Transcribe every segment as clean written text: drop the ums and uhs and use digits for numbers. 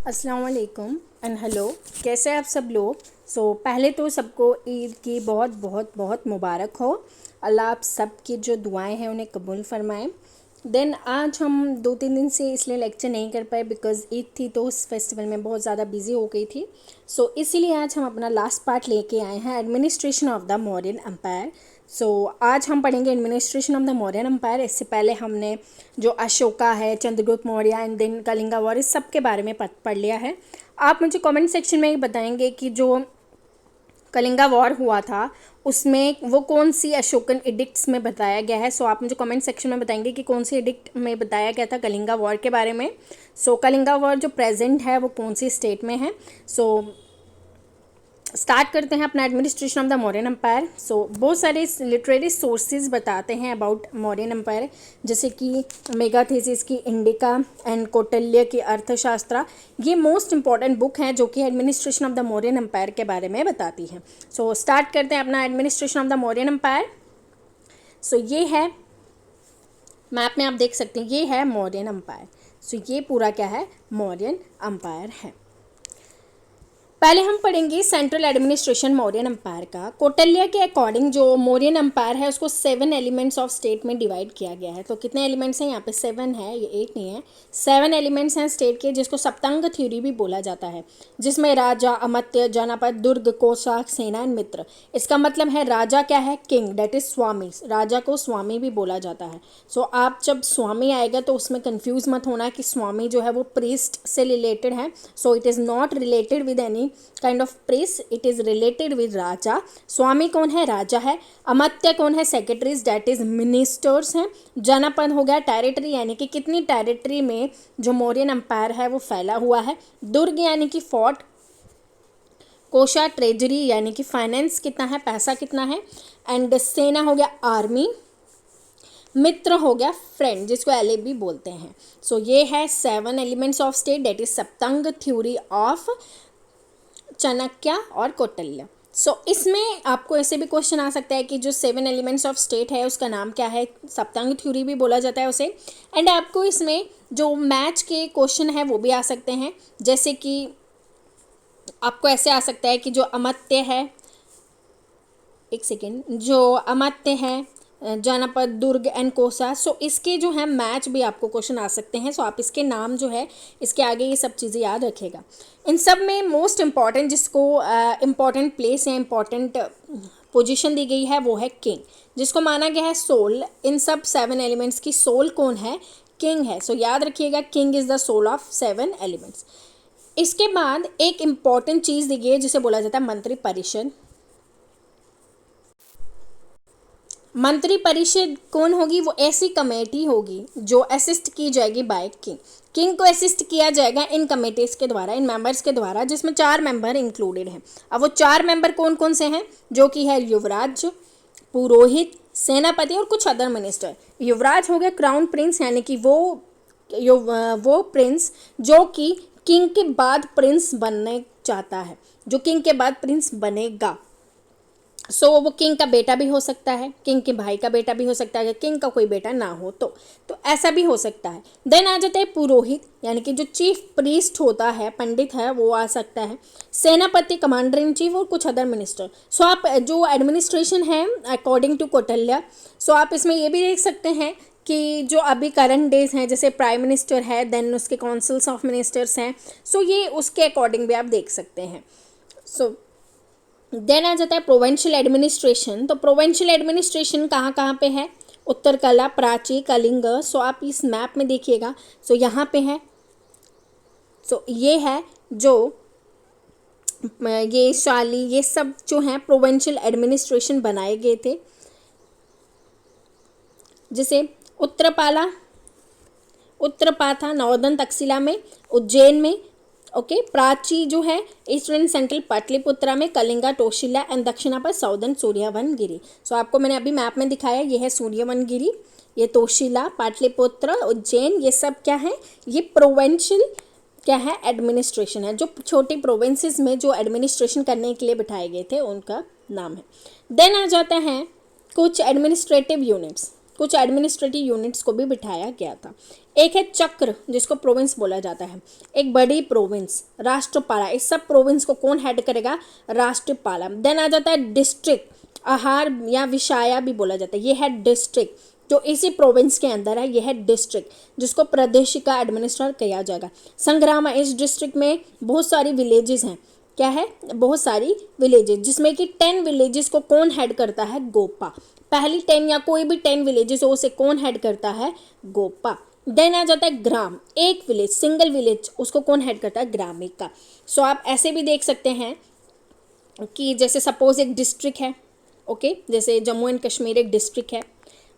अस्सलाम वालेकुम and hello. कैसे हैं आप सब लोग। पहले तो सबको ईद की बहुत बहुत बहुत मुबारक हो। अल्लाह आप सब की जो दुआएं हैं उन्हें कबूल फरमाएं। देन आज हम 2-3 दिन से इसलिए लेक्चर नहीं कर पाए बिकॉज़ ईद थी तो उस फेस्टिवल में बहुत ज़्यादा बिजी हो गई थी। इसीलिए आज हम अपना लास्ट पार्ट लेके आए हैं, administration of the Mauryan empire. आज हम पढ़ेंगे administration of the Mauryan empire. इससे पहले हमने जो अशोका है, Chandragupta Maurya and then Kalinga war, इस सब के बारे में पढ़ लिया है। आप मुझे कमेंट सेक्शन में ही बताएंगे कि जो कलिंगा वॉर हुआ था उसमें वो कौन सी अशोकन एडिक्ट्स में बताया गया है। आप मुझे कमेंट सेक्शन में बताएंगे कि कौन सी एडिक्ट में बताया गया था कलिंगा वॉर के बारे में। कलिंगा वॉर जो प्रेजेंट है वो कौन सी स्टेट में है। स्टार्ट करते हैं अपना administration of the Mauryan empire. बहुत सारे लिटरेरी सोर्सेज बताते हैं अबाउट मौर्यन एम्पायर, जैसे कि मेगाथेसिस की इंडिका एंड कौटिल्य की अर्थशास्त्र। ये मोस्ट इंपॉर्टेंट बुक हैं जो कि administration of the Mauryan empire के बारे में बताती हैं। स्टार्ट करते हैं अपना administration of the Mauryan empire. ये है, मैप में आप देख सकते हैं, ये है मौर्यन एम्पायर। ये पूरा क्या है, मौर्यन एम्पायर है। पहले हम पढ़ेंगे सेंट्रल एडमिनिस्ट्रेशन मौर्यन एम्पायर का। कौटिल्य के अकॉर्डिंग जो मौर्यन एम्पायर है उसको 7 एलिमेंट्स ऑफ स्टेट में डिवाइड किया गया है। तो कितने एलिमेंट्स हैं यहाँ पे, 7 है, ये 8 नहीं है, 7 एलिमेंट्स हैं स्टेट के, जिसको सप्तंग थ्योरी भी बोला जाता है, जिसमें राजा, अमात्य, जनपद, दुर्ग, कोषाक, सेना एंड मित्र। इसका मतलब है राजा क्या है, किंग, डेट इज स्वामी। राजा को स्वामी भी बोला जाता है। आप जब स्वामी आएगा तो उसमें कंफ्यूज मत होना कि स्वामी जो है वो प्रीस्ट से रिलेटेड है। It is not related with any kind of prince, it is related with राजा। स्वामी कौन है, राजा है। अमात्य कौन है, सेक्रेटरीज, डेट इज मिनिस्टर्स हैं। जनपद हो गया टेरिटरी, यानी कि कितनी टेरिटरी में जो मौर्यन एम्पायर है वो फैला हुआ है। दुर्ग यानी कि फोर्ट। कोषा ट्रेजरी यानी कि फाइनेंस कितना है, पैसा कितना है। एंड सेना हो गया आर्मी। मित्र हो गया फ्रेंड, जिसको एले भी बोलते हैं। ये है 7 elements of state, that is Saptanga theory of Chanakya और कौटिल्य। इसमें आपको ऐसे भी क्वेश्चन आ सकता है कि जो 7 एलिमेंट्स ऑफ स्टेट है उसका नाम क्या है, सप्तंग थ्योरी भी बोला जाता है उसे। एंड आपको इसमें जो मैच के क्वेश्चन है वो भी आ सकते हैं, जैसे कि आपको ऐसे आ सकता है कि जो अमात्य है, एक सेकेंड, जो अमात्य है, जनपद, दुर्ग एंड कोसा, इसके जो है मैच भी आपको क्वेश्चन आ सकते हैं। आप इसके नाम जो है, इसके आगे ये सब चीज़ें याद रखेगा। इन सब में मोस्ट इम्पॉर्टेंट, जिसको इम्पॉर्टेंट प्लेस या इम्पॉर्टेंट पोजीशन दी गई है वो है किंग, जिसको माना गया है सोल। इन सब 7 एलिमेंट्स की सोल कौन है, किंग है। याद रखिएगा, king is the soul of 7 elements. इसके बाद एक इम्पॉर्टेंट चीज़ दी गई है जिसे बोला जाता है मंत्री परिषद। मंत्री परिषद कौन होगी, वो ऐसी कमेटी होगी जो असिस्ट की जाएगी बाय किंग। किंग को असिस्ट किया जाएगा इन कमेटीज के द्वारा, इन मेंबर्स के द्वारा, जिसमें 4 मेंबर इंक्लूडेड हैं। अब वो 4 मेंबर कौन कौन से हैं, जो कि है युवराज, पुरोहित, सेनापति और कुछ अदर मिनिस्टर। युवराज हो गया क्राउन प्रिंस, यानी कि वो प्रिंस जो कि किंग के बाद प्रिंस बनने चाहता है, जो किंग के बाद प्रिंस बनेगा। वो किंग का बेटा भी हो सकता है, किंग के भाई का बेटा भी हो सकता है, किंग का कोई बेटा ना हो तो ऐसा भी हो सकता है। देन आ जाता है पुरोहित, यानी कि जो चीफ प्रीस्ट होता है, पंडित है, वो आ सकता है। सेनापति, कमांडर इन चीफ और कुछ अदर मिनिस्टर। आप जो एडमिनिस्ट्रेशन है अकॉर्डिंग टू कौटिल्य, आप इसमें ये भी देख सकते हैं कि जो अभी करंट डेज हैं, जैसे प्राइम मिनिस्टर है, देन उसके काउंसिल्स ऑफ मिनिस्टर्स हैं, ये उसके अकॉर्डिंग भी आप देख सकते हैं। देन आ जाता है प्रोविंशियल एडमिनिस्ट्रेशन। तो प्रोविंशियल एडमिनिस्ट्रेशन कहाँ कहाँ पे है, उत्तर कला, प्राची, कलिंग। आप इस मैप में देखिएगा, यहाँ पे है। ये है जो ये शाली, ये सब जो हैं प्रोविंशियल एडमिनिस्ट्रेशन बनाए गए थे, जिसे उत्तरपाथा नॉर्दर्न तक्षशिला में, उज्जैन में, ओके, प्राची जो है ईस्टर्न सेंट्रल पाटलिपुत्रा में, कलिंगा, तोशिला एंड दक्षिणा पर साउदर्न सूर्यवनगिरी। आपको मैंने अभी मैप में दिखाया, ये है सूर्यवनगिरी, ये तोशिला, पाटलिपुत्र, उज्जैन, ये सब क्या है, ये प्रोविंशियल क्या है, एडमिनिस्ट्रेशन है, जो छोटी प्रोविंसेस में जो एडमिनिस्ट्रेशन करने के लिए बिठाए गए थे उनका नाम है। देन आ जाता है कुछ एडमिनिस्ट्रेटिव यूनिट्स। कुछ एडमिनिस्ट्रेटिव यूनिट्स को भी बिठाया गया था। एक है चक्र जिसको प्रोविंस बोला जाता है, एक बड़ी प्रोविंस राष्ट्रपाला, इस सब प्रोविंस को कौन हेड करेगा, राष्ट्रपाला। देन आ जाता है डिस्ट्रिक्ट, आहार या विषाया भी बोला जाता है, ये है डिस्ट्रिक्ट जो इसी प्रोविंस के अंदर है, ये है डिस्ट्रिक्ट जिसको प्रादेशिक एडमिनिस्ट्रेट किया जाएगा। संग्राम, इस डिस्ट्रिक्ट में बहुत सारी विलेजेस हैं, क्या है, बहुत सारी विलेजेस, जिसमें कि 10 विलेजेस को कौन हेड करता है, गोपा। पहली 10 या कोई भी 10 विलेजेस हो उसे कौन हेड करता है, गोपा। देन आ जाता है ग्राम, एक विलेज, सिंगल विलेज, उसको कौन हेड करता है, ग्रामिका। सो आप ऐसे भी देख सकते हैं कि जैसे सपोज एक डिस्ट्रिक्ट है, ओके, जैसे जम्मू एंड कश्मीर एक डिस्ट्रिक्ट है,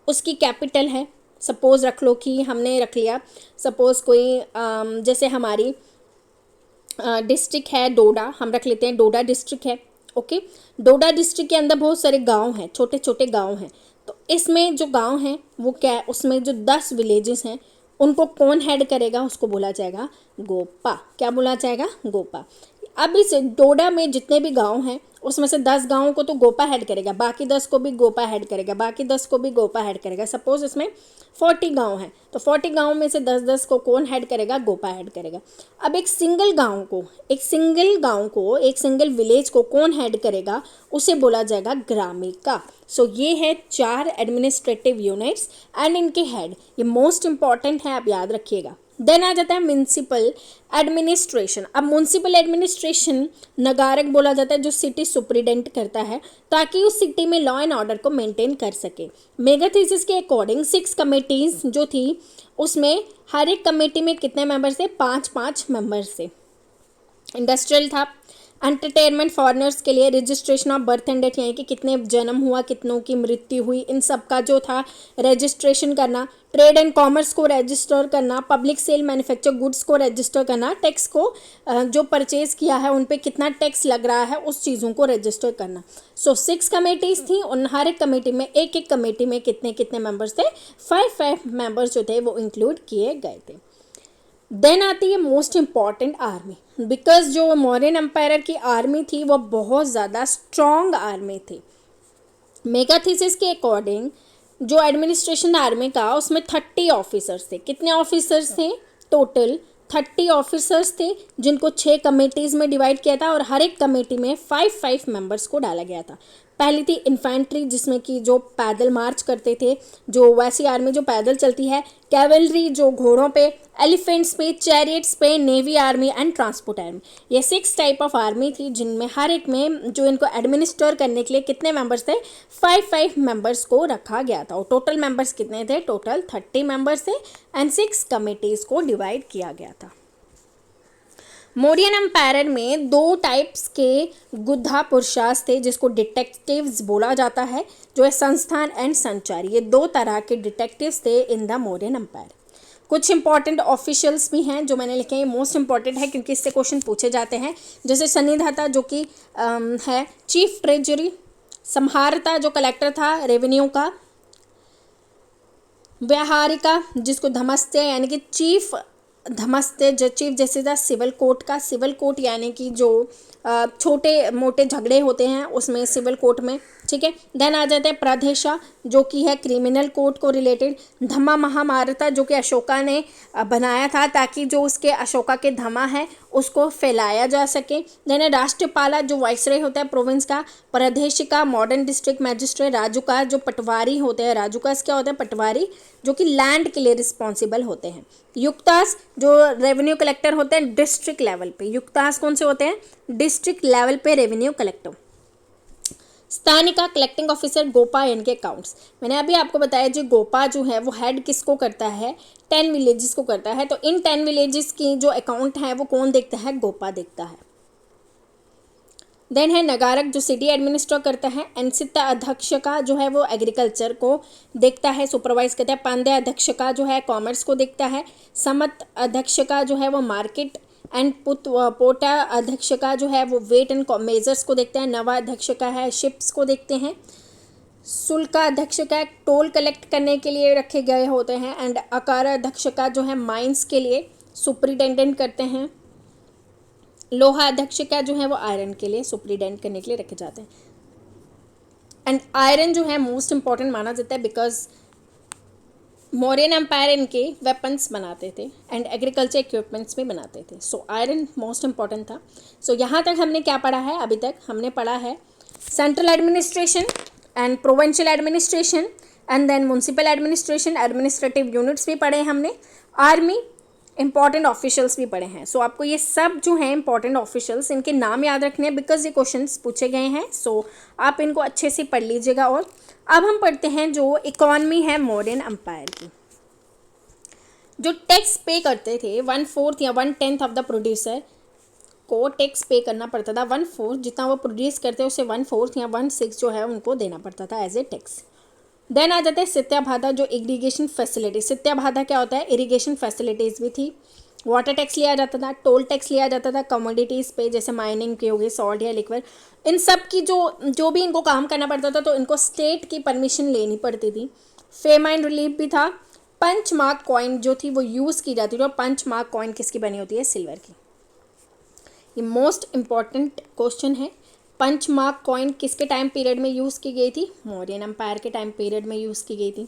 उसकी कैपिटल है, सपोज रख लो कि हमने रख लिया, सपोज कोई जैसे हमारी डिस्ट्रिक्ट है डोडा, हम रख लेते हैं डोडा डिस्ट्रिक्ट है, ओके। डोडा डिस्ट्रिक्ट के अंदर बहुत सारे गांव हैं, छोटे छोटे गांव हैं, तो इसमें जो गांव हैं वो क्या है, उसमें जो 10 विलेजेस हैं उनको कौन हेड करेगा, उसको बोला जाएगा गोपा। क्या बोला जाएगा, गोपा। अब इस डोडा में जितने भी गांव हैं उसमें से 10 गांवों को तो गोपा हेड करेगा, बाकी 10 को भी गोपा हेड करेगा, बाकी 10 को भी गोपा हेड करेगा। सपोज इसमें 40 गांव हैं तो 40 गांव में से 10-10 को कौन हेड करेगा, गोपा हेड करेगा। अब एक सिंगल गांव को, एक सिंगल विलेज को कौन हेड करेगा, उसे बोला जाएगा ग्रामिका। सो ये है 4 एडमिनिस्ट्रेटिव यूनिट्स एंड इनके हेड, ये मोस्ट इंपॉर्टेंट है, आप याद रखिएगा। देन आ जाता है म्यूनसिपल एडमिनिस्ट्रेशन। अब म्यूनसिपल एडमिनिस्ट्रेशन नगारक बोला जाता है, जो सिटी सुप्रिटेंडेंट करता है ताकि उस सिटी में लॉ एंड ऑर्डर को मेंटेन कर सके। मेगा थीसिस के अकॉर्डिंग 6 कमेटीज जो थी उसमें हर एक कमेटी में कितने मेंबर्स थे, 5-5 मेंबर्स थे। इंडस्ट्रियल था, एंटरटेनमेंट फॉरेनर्स के लिए, registration of birth and death, यानी कि कितने जन्म हुआ, कितनों की मृत्यु हुई, इन सब का जो था रजिस्ट्रेशन करना, ट्रेड एंड कॉमर्स को रजिस्टर करना, पब्लिक सेल मैन्युफैक्चर गुड्स को रजिस्टर करना, टैक्स को जो परचेज किया है उन पे कितना टैक्स लग रहा है उस चीज़ों को रजिस्टर करना। सो 6 कमेटीज़ थी, उन हर एक कमेटी में एक कमेटी में कितने कितने मेंबर्स थे, 5 मेंबर्स जो थे वो इंक्लूड किए गए थे। देन आती है मोस्ट इम्पॉर्टेंट आर्मी, बिकॉज जो मौर्यन एम्पायर की आर्मी थी वो बहुत ज़्यादा स्ट्रॉन्ग आर्मी थी। मेगाथीसिस के अकॉर्डिंग जो एडमिनिस्ट्रेशन आर्मी का उसमें 30 ऑफिसर्स थे। कितने ऑफिसर्स थे, टोटल 30 ऑफिसर्स थे, जिनको 6 कमेटीज़ में डिवाइड किया था और हर एक कमेटी में 5-5 मेंबर्स को डाला गया था। पहली थी इन्फेंट्री, जिसमें कि जो पैदल मार्च करते थे, जो वैसी आर्मी जो पैदल चलती है, कैवलरी जो घोड़ों पे, एलिफेंट्स पे, चैरियट्स पे, navy army and transport army. ये 6 टाइप ऑफ आर्मी थी, जिनमें हर एक में जो इनको एडमिनिस्टर करने के लिए कितने मेंबर्स थे, 5-5 मेंबर्स को रखा गया था। और टोटल मेंबर्स कितने थे, टोटल 30 मेंबर्स थे एंड 6 कमेटीज़ को डिवाइड किया गया था। मौर्यन एम्पायर में 2 टाइप्स के गुद्धा पुरुषास थे, जिसको डिटेक्टिव्स बोला जाता है, जो है संस्थान एंड संचारी। ये 2 तरह के डिटेक्टिव्स थे इन द मौर्यन एम्पायर। कुछ इंपॉर्टेंट ऑफिशियल्स भी हैं जो मैंने लिखे हैं, मोस्ट इंपॉर्टेंट है क्योंकि इससे क्वेश्चन पूछे जाते हैं। जैसे सन्निधाता जो कि है चीफ ट्रेजरी, संहारता जो कलेक्टर था रेवेन्यू का, व्याहारिका जिसको धमस्ते यानी कि चीफ धमस्ते चीफ जैसे था सिविल कोर्ट का, सिविल कोर्ट यानी कि जो छोटे मोटे झगड़े होते हैं उसमें सिविल कोर्ट में, ठीक है। देन आ जाते हैं प्रादेशा जो कि है क्रिमिनल कोर्ट को रिलेटेड, धम्मा महामारता जो कि अशोका ने बनाया था ताकि जो उसके अशोका के धमा है उसको फैलाया जा सके। देन राष्ट्रपाला जो वाइसरॉय होता है प्रोविंस का, प्रादेशिका मॉडर्न डिस्ट्रिक्ट मैजिस्ट्रेट, राजुका जो पटवारी होते हैं, राजुकास क्या होते हैं, पटवारी जो कि लैंड के लिए रिस्पॉन्सिबल होते हैं। युक्तास जो रेवेन्यू कलेक्टर होते हैं डिस्ट्रिक्ट लेवल पे, युक्तास कौन से होते हैं, डिस्ट्रिक्ट लेवल पे revenue collector. Sthanika collecting officer, Gopa इनके अकाउंट्स। मैंने अभी आपको बताया जो गोपा जो है वो हेड किसको करता है, 10 विलेजेस को करता है। तो इन 10 विलेजेस की जो अकाउंट है वो कौन देखता है, गोपा देखता है। देन है नगारक जो सिटी एडमिनिस्टर करता है, एनसिता अध्यक्ष का जो है वो एग्रीकल्चर को देखता है, सुपरवाइज करता है। पांडे अध्यक्ष का जो है कॉमर्स को देखता है। समत अध्यक्ष का जो है वो मार्केट एंड पोटा अध्यक्ष का जो है वो वेट एंड मेजर्स को देखते हैं। नवा अध्यक्ष का है शिप्स को देखते हैं। शुल्क अध्यक्ष का टोल कलेक्ट करने के लिए रखे गए होते हैं। एंड अकार अध्यक्ष का जो है माइंस के लिए सुपरिटेंडेंट करते हैं। लोहा अध्यक्ष का जो है वो आयरन के लिए सुपरिटेंडेंट करने के लिए रखे जाते हैं। एंड आयरन जो है मोस्ट इंपॉर्टेंट माना जाता है बिकॉज मौर्यन एम्पायर इनके वेपन्स बनाते थे एंड एग्रीकल्चर इक्विपमेंट्स भी बनाते थे. सो आयरन मोस्ट इंपॉर्टेंट था. सो यहाँ तक हमने क्या पढ़ा है? अभी तक हमने पढ़ा है central administration and provincial administration and then municipal administration, administrative units भी पढ़े हमने, आर्मी, इंपॉर्टेंट ऑफिशियल्स भी पढ़े हैं. सो आपको ये सब जो हैं इंपॉर्टेंट ऑफिशियल्स, इनके नाम याद रखने हैं बिकॉज ये क्वेश्चंस पूछे गए हैं. सो आप इनको अच्छे से पढ़ लीजिएगा. और अब हम पढ़ते हैं जो इकॉनमी है मॉडर्न एम्पायर की. जो टैक्स पे करते थे 1/4 या 1/10 ऑफ द प्रोड्यूसर को टैक्स पे करना पड़ता था. 1/4 जितना वो प्रोड्यूस करते उसे 1/4 या 1/6 जो है उनको देना पड़ता था एज ए टैक्स. देन आ जाता है सत्याभादा, जो इरीगेशन फैसिलिटी. सत्याभादा क्या होता है? इरीगेशन फैसिलिटीज़ भी थी. वाटर टैक्स लिया जाता था, टोल टैक्स लिया जाता था कमोडिटीज़ पे, जैसे माइनिंग की होगी, सॉल्ट या लिक्विड, इन सब की जो भी इनको काम करना पड़ता था तो इनको स्टेट की परमिशन लेनी पड़ती थी. फेमाइन रिलीफ भी था. पंच मार्क कॉइन जो थी वो यूज़ की जाती थी. और पंच मार्क कॉइन किसकी बनी होती है? सिल्वर की. ये मोस्ट इम्पॉर्टेंट क्वेश्चन है. पंच मार्क कॉइन किसके टाइम पीरियड में यूज़ की गई थी? मौर्यन एम्पायर के टाइम पीरियड में यूज़ की गई थी.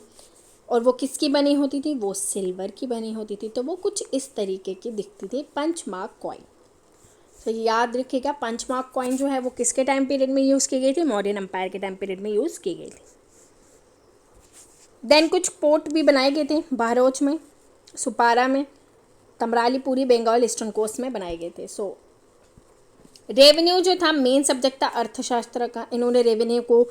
और वो किसकी बनी होती थी? वो सिल्वर की बनी होती थी. तो वो कुछ इस तरीके की दिखती थी पंच मार्क कॉइन. तो याद रखिएगा, पंच मार्क कॉइन जो है वो किसके टाइम पीरियड में यूज़ की गई थी? मौर्यन एम्पायर के टाइम पीरियड में यूज़ की गई थी. देन कुछ पोर्ट भी बनाए गए थे बहरोच में, सुपारा में, तमरालीपुरी, बंगाल ईस्टर्न कोस्ट में बनाए गए थे. सो रेवेन्यू जो था मेन सब्जेक्ट था अर्थशास्त्र का. इन्होंने रेवेन्यू को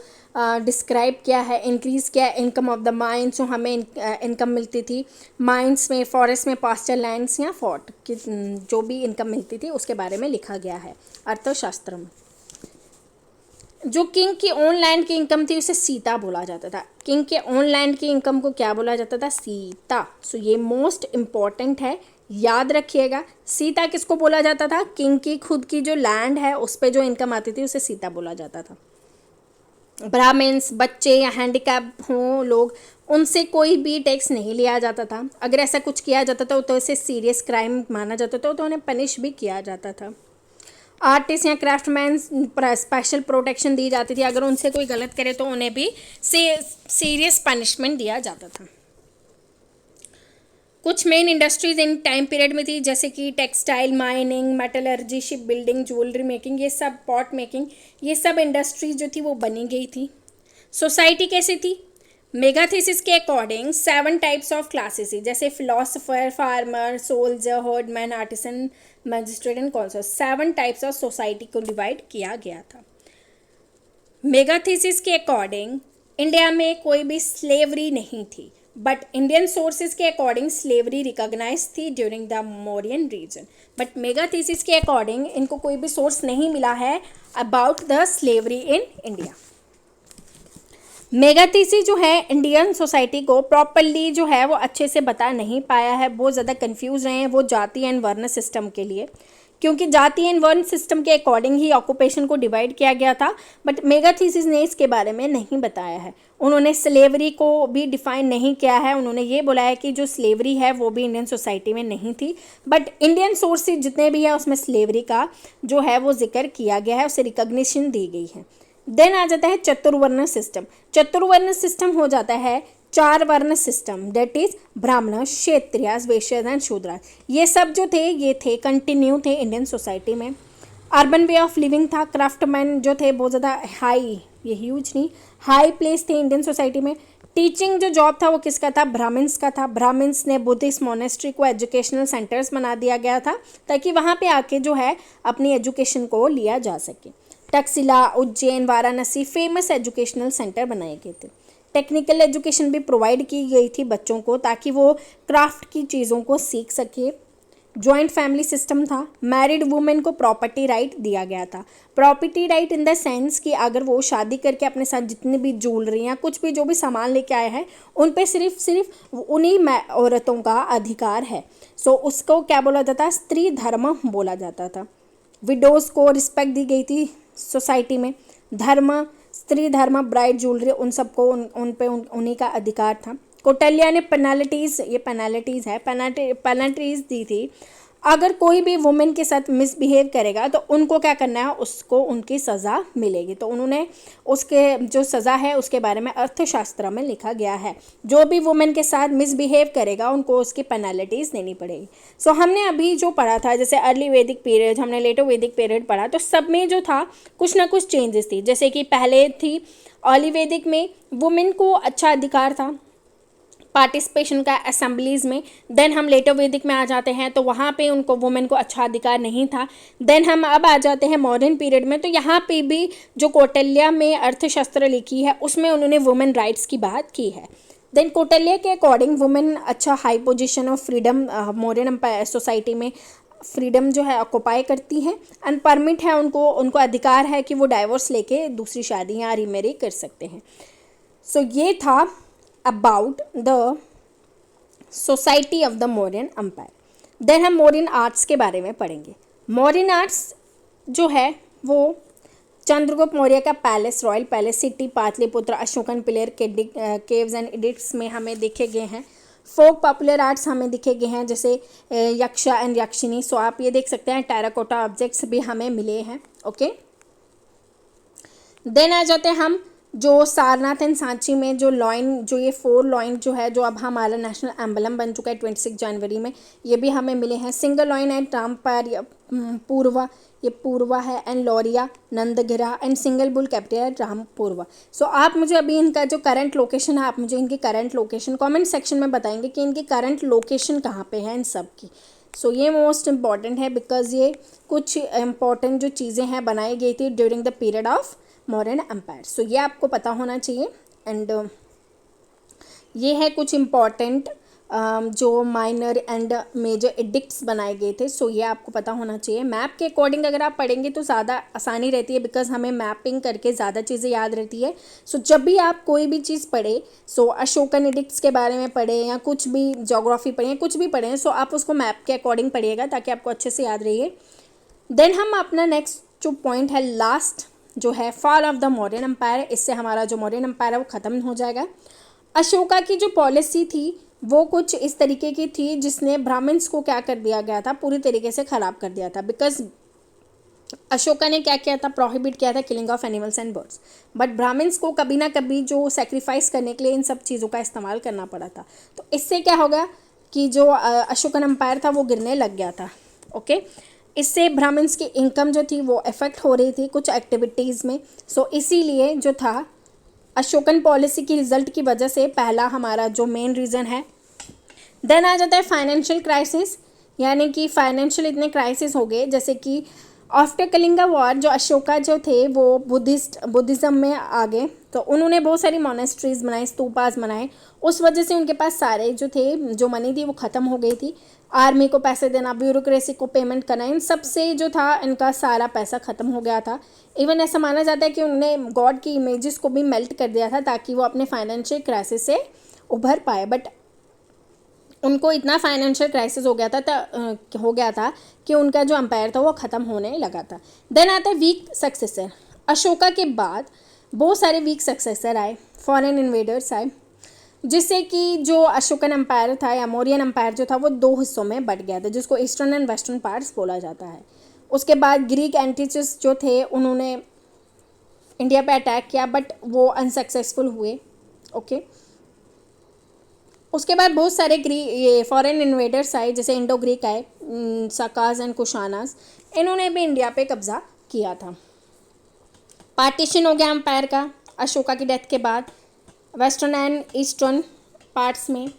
डिस्क्राइब किया है, इंक्रीज़ किया है. इनकम ऑफ द माइंस, जो हमें इनकम मिलती थी माइंस में, फॉरेस्ट में, पास्चर लैंड्स या फोर्ट की जो भी इनकम मिलती थी उसके बारे में लिखा गया है अर्थशास्त्र में. जो किंग की ऑन लैंड की इनकम थी उसे सीता बोला जाता था. किंग के ऑन लैंड की इनकम को क्या बोला जाता था? सीता. सो ये मोस्ट इम्पॉर्टेंट है, याद रखिएगा. सीता किसको बोला जाता था? किंग की खुद की जो लैंड है उस पर जो इनकम आती थी उसे सीता बोला जाता था. ब्राह्मण्स, बच्चे या हैंडीकैप हों लोग, उनसे कोई भी टैक्स नहीं लिया जाता था. अगर ऐसा कुछ किया जाता था तो इसे सीरियस क्राइम माना जाता था, तो उन्हें पनिश भी किया जाता था. आर्टिस्ट या क्राफ्टमैन स्पेशल प्रोटेक्शन दी जाती थी. अगर उनसे कोई गलत करे तो उन्हें भी सीरियस पनिशमेंट दिया जाता था. कुछ main industries in time period में थी, जैसे कि textile, mining, metallurgy, ship building, jewellery making, ये सब, पॉट मेकिंग, ये सब इंडस्ट्रीज जो थी वो बनी गई थी. सोसाइटी कैसी थी? मेगाथीसिस के अकॉर्डिंग 7 टाइप्स ऑफ क्लासेस थी, जैसे philosopher, farmer, soldier, herdman, artisan, magistrate and concert. 7 types of society को डिवाइड किया गया था. मेगाथीसिस के अकॉर्डिंग इंडिया में कोई भी स्लेवरी नहीं थी, बट इंडियन सोर्सेज के अकॉर्डिंग स्लेवरी रिकॉग्नाइज थी during the Mauryan region. But Megasthenes के अकॉर्डिंग इनको कोई भी सोर्स नहीं मिला है about the slavery in India. Megasthenes जो है इंडियन सोसाइटी को प्रॉपरली जो है वो अच्छे से बता नहीं पाया है. बहुत ज़्यादा कंफ्यूज रहे हैं वो जाति एंड वर्ण सिस्टम के लिए, क्योंकि जाति एंड वर्ण सिस्टम के अकॉर्डिंग ही ऑक्यूपेशन को डिवाइड किया गया था. बट मेगाथीसिस ने इसके बारे में नहीं बताया है. उन्होंने स्लेवरी को भी डिफाइन नहीं किया है. उन्होंने ये बोला है कि जो स्लेवरी है वो भी इंडियन सोसाइटी में नहीं थी, बट इंडियन सोर्सेज जितने भी है उसमें स्लेवरी का जो है वो जिक्र किया गया है, उसे रिकॉग्निशन दी गई है. देन आ जाता है चतुर्वर्ण सिस्टम. चतुर्वर्ण सिस्टम हो जाता है 4 वर्ण सिस्टम, दैट इज ब्राह्मण, क्षत्रिय, वैश्य एंड शूद्र. ये सब जो थे ये थे कंटिन्यू थे इंडियन सोसाइटी में. अर्बन वे ऑफ लिविंग था. क्राफ्टमैन जो थे बहुत ज़्यादा हाई, ये ह्यूज नहीं, हाई प्लेस थे इंडियन सोसाइटी में. टीचिंग जो जॉब था वो किसका था? ब्राह्मण्स का था. ब्राह्मण्स ने बुद्धिस्ट मोनेस्ट्री को एजुकेशनल सेंटर्स बना दिया गया था ताकि वहाँ पे आके जो है अपनी एजुकेशन को लिया जा सके. Takshashila, Ujjain, Varanasi famous educational centre बनाए गए थे. टेक्निकल एजुकेशन भी प्रोवाइड की गई थी बच्चों को ताकि वो क्राफ्ट की चीज़ों को सीख सके. जॉइंट फैमिली सिस्टम था. मैरिड वुमेन को प्रॉपर्टी राइट दिया गया था. Property right in the sense कि अगर वो शादी करके अपने साथ जितनी भी ज्वेलरी या कुछ भी जो भी सामान लेके आए हैं उन पे सिर्फ उन्हीं औरतों का अधिकार है. सो उसको क्या बोला जाता है? स्त्री धर्म बोला जाता था. विडोज़ को रिस्पेक्ट दी गई थी सोसाइटी में. धर्म, स्त्री धर्म, ब्राइड ज्वेलरी, उन सबको उन पे उन्हीं का अधिकार था. कौटिल्य ने पेनाल्टीज़, ये पेनाल्टीज़ है, पेनाल्टीज़ दी थी अगर कोई भी वुमेन के साथ मिसबिहेव करेगा तो उनको क्या करना है, उसको उनकी सज़ा मिलेगी। तो उन्होंने उसके जो सज़ा है उसके बारे में अर्थशास्त्र में लिखा गया है, जो भी वुमेन के साथ मिसबिहेव करेगा उनको उसकी पेनल्टीज़ देनी पड़ेगी। सो हमने अभी जो पढ़ा था, जैसे अर्ली वैदिक पीरियड, हमने लेटर वैदिक पीरियड पढ़ा, तो सब में जो था कुछ ना कुछ चेंजेस थी। जैसे कि पहले थी अर्ली वैदिक में वुमेन को अच्छा अधिकार था पार्टिसिपेशन का असेंबलीज़ में। देन हम लेटर वैदिक में आ जाते हैं तो वहाँ पे उनको वुमेन को अच्छा अधिकार नहीं था। देन हम अब आ जाते हैं मॉडर्न पीरियड में, तो यहाँ पे भी जो कौटिल्य में अर्थशास्त्र लिखी है उसमें उन्होंने वुमेन राइट्स की बात की है। देन कौटिल्य के अकॉर्डिंग वुमेन अच्छा high position of freedom modern empire society में फ्रीडम जो है ऑक्यूपाई करती हैं एंड परमिट है उनको अधिकार है कि वो डाइवोर्स लेके दूसरी शादी या रीमेरी कर सकते हैं। सो ये था about the society of the Mauryan empire. Then हम मौर्यन आर्ट्स के बारे में पढ़ेंगे। मौर्यन आर्ट्स जो है वो चंद्रगुप्त मौर्य का palace, royal palace, city, Pataliputra, Ashokan pillar, caves and addicts में हमें देखे गए हैं। फोक पॉपुलर आर्ट्स हमें दिखे गए हैं, जैसे यक्षा एंड यक्षिणी। सो आप ये देख सकते हैं टेराकोटा ऑब्जेक्ट्स भी हमें मिले हैं। ओके, देन आ जाते हैं हम जो सारनाथ एंड सांची में जो लॉइन, जो ये 4 लॉइन जो है, जो अब हमारा नेशनल एम्बलम बन चुका है 26 जनवरी में, ये भी हमें मिले हैं। Single lion and Rampurva, ये पूर्वा है, and Lauriya, Nandangarh and single bull capital Rampurva. So आप मुझे अभी इनका जो करंट लोकेशन है, आप मुझे इनकी करंट लोकेशन कमेंट सेक्शन में बताएंगे कि इनकी करंट लोकेशन कहाँ पे है इन सब की। सो ये मोस्ट इम्पॉर्टेंट है बिकॉज ये कुछ इम्पॉर्टेंट जो चीज़ें हैं बनाई गई थी during the period of Mauryan empire. So ये आपको पता होना चाहिए। एंड ये है कुछ इम्पॉर्टेंट जो माइनर एंड मेजर एडिक्ट्स बनाए गए थे। सो ये आपको पता होना चाहिए। मैप के अकॉर्डिंग अगर आप पढ़ेंगे तो ज़्यादा आसानी रहती है बिकॉज हमें मैपिंग करके ज़्यादा चीज़ें याद रहती है। सो जब भी आप कोई भी चीज़ पढ़े, सो अशोकन एडिक्ट्स के बारे में पढ़े या कुछ भी जोग्राफी पढ़ें, कुछ भी पढ़ें, सो आप उसको मैप के अकॉर्डिंग पढ़िएगा ताकि आपको अच्छे से याद रहिए। देन हम अपना नेक्स्ट जो पॉइंट है लास्ट जो है fall of the Mauryan empire, इससे हमारा जो मौर्यन एम्पायर है वो ख़त्म हो जाएगा। अशोका की जो पॉलिसी थी वो कुछ इस तरीके की थी जिसने ब्राह्मण्स को क्या कर दिया गया था, पूरी तरीके से ख़राब कर दिया था। बिकॉज अशोका ने क्या किया था, प्रोहिबिट किया था killing of animals and birds, but Brahmans को कभी ना कभी जो सेक्रीफाइस करने के लिए इन सब चीज़ों का इस्तेमाल करना पड़ा था। तो इससे क्या होगा कि जो अशोकन एम्पायर था वो गिरने लग गया था। ओके, इससे ब्राह्मण्स की इनकम जो थी वो अफेक्ट हो रही थी कुछ एक्टिविटीज़ में। सो इसीलिए जो था अशोकन पॉलिसी की रिजल्ट की वजह से पहला हमारा जो मेन रीज़न है। देन आ जाता है फाइनेंशियल क्राइसिस, यानी कि फाइनेंशियल इतने क्राइसिस हो गए जैसे कि आफ्टर कलिंगा वॉर जो अशोका जो थे वो बुद्धिज़्म में आ गए, तो उन्होंने बहुत सारी मोनेस्ट्रीज़ बनाई, स्तूपास बनाए। उस वजह से उनके पास सारे जो थे जो मनी थी वो ख़त्म हो गई थी। आर्मी को पैसे देना, ब्यूरोक्रेसी को पेमेंट करना, इन सब से जो था इनका सारा पैसा ख़त्म हो गया था। इवन ऐसा माना जाता है कि उन्होंने गॉड की इमेजेस को भी मेल्ट कर दिया था ताकि वो अपने फाइनेंशियल क्राइसिस से उभर पाए। बट उनको इतना फाइनेंशियल क्राइसिस हो गया था कि उनका जो एम्पायर था वो ख़त्म होने लगा था। देन आता है वीक सक्सेसर। अशोका के बाद बहुत सारे वीक सक्सेसर आए, फॉरेन इन्वेडर्स आए, जिससे कि जो अशोकन एम्पायर था या मौर्यन एम्पायर जो था वो 2 हिस्सों में बट गया था, जिसको ईस्टर्न एंड वेस्टर्न पार्ट्स बोला जाता है। उसके बाद ग्रीक एंटिचस जो थे उन्होंने इंडिया पे अटैक किया बट वो अनसक्सेसफुल हुए। ओके, उसके बाद बहुत सारे ये फॉरेन इन्वेडर्स आए, जैसे इंडो ग्रीक आए, सकाज एंड कुशानास, इन्होंने भी इंडिया पे कब्जा किया था। पार्टीशन हो गया एम्पायर का अशोका की डेथ के बाद वेस्टर्न एंड ईस्टर्न पार्ट्स में।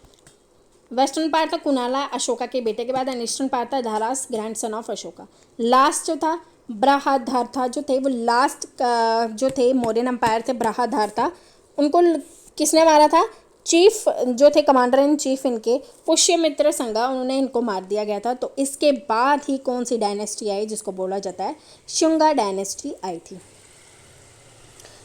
वेस्टर्न पार्ट था कुनाला अशोका के बेटे के बाद, एंड ईस्टर्न पार्ट था धारास grandson of Ashoka. Last जो था बृहदारथा जो थे वो लास्ट जो थे मौर्यन एम्पायर थे बृहदारथा, उनको किसने मारा था, चीफ जो थे कमांडर इन चीफ इनके पुष्यमित्र संगा, उन्होंने इनको मार दिया गया था। तो इसके बाद ही कौन सी डायनेस्टी आई जिसको बोला जाता है शुंगा डायनेस्टी आई थी।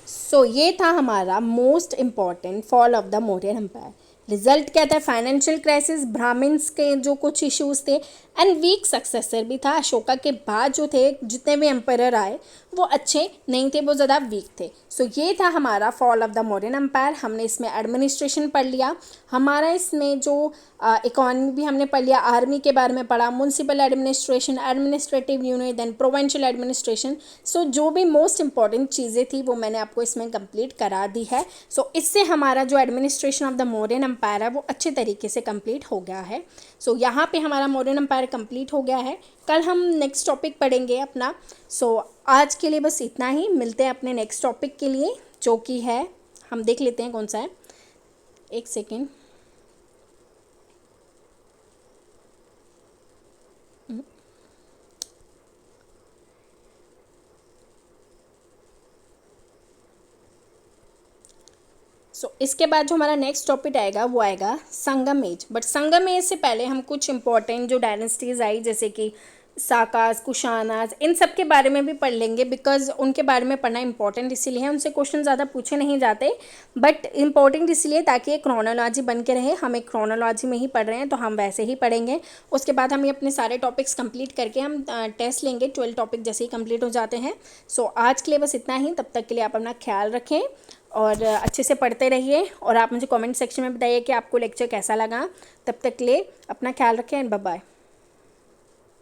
सो ये था हमारा most important fall of the Mauryan empire. Result क्या था, फाइनेंशियल क्राइसिस, ब्राह्मण्स के जो कुछ इश्यूज थे एंड वीक सक्सेसर भी था। अशोका के बाद जो थे जितने भी एम्पायर आए वो अच्छे नहीं थे, वो ज़्यादा वीक थे। सो ये था हमारा fall of the Mauryan empire. हमने इसमें एडमिनिस्ट्रेशन पढ़ लिया, हमारा इसमें जो इकोनॉमी भी हमने पढ़ लिया, आर्मी के बारे में पढ़ा, municipal administration, administrative unit, then provincial administration. So जो भी मोस्ट इंपॉर्टेंट चीज़ें थी वो मैंने आपको इसमें कंप्लीट करा दी है। सो इससे हमारा जो administration of the Mauryan empire है वो अच्छे तरीके से कंप्लीट हो गया है। सो यहाँ पे हमारा मौर्यन एम्पायर कंप्लीट हो गया है। कल हम नेक्स्ट टॉपिक पढ़ेंगे अपना। सो आज के लिए बस इतना ही, मिलते हैं अपने नेक्स्ट टॉपिक के लिए, जो कि है, हम देख लेते हैं कौन सा है, एक सेकेंड। इसके बाद जो हमारा नेक्स्ट टॉपिक आएगा वो आएगा संगम एज। बट संगम एज से पहले हम कुछ इंपॉर्टेंट जो डायनेस्टीज आई जैसे कि साकास, कुशानास, इन सब के बारे में भी पढ़ लेंगे, बिकॉज उनके बारे में पढ़ना इंपॉर्टेंट इसीलिए है। उनसे क्वेश्चन ज़्यादा पूछे नहीं जाते, बट इंपॉर्टेंट इसलिए ताकि एक क्रोनोलॉजी बन के रहे। हम एक क्रोनोलॉजी में ही पढ़ रहे हैं तो हम वैसे ही पढ़ेंगे। उसके बाद हम ये अपने सारे टॉपिक्स कंप्लीट करके हम टेस्ट लेंगे, 12 टॉपिक जैसे ही कंप्लीट हो जाते हैं। सो आज के लिए बस इतना ही। तब तक के लिए आप अपना ख्याल रखें और अच्छे से पढ़ते रहिए, और आप मुझे कमेंट सेक्शन में बताइए कि आपको लेक्चर कैसा लगा। तब तक के लिए अपना ख्याल रखें एंड बाय बाय।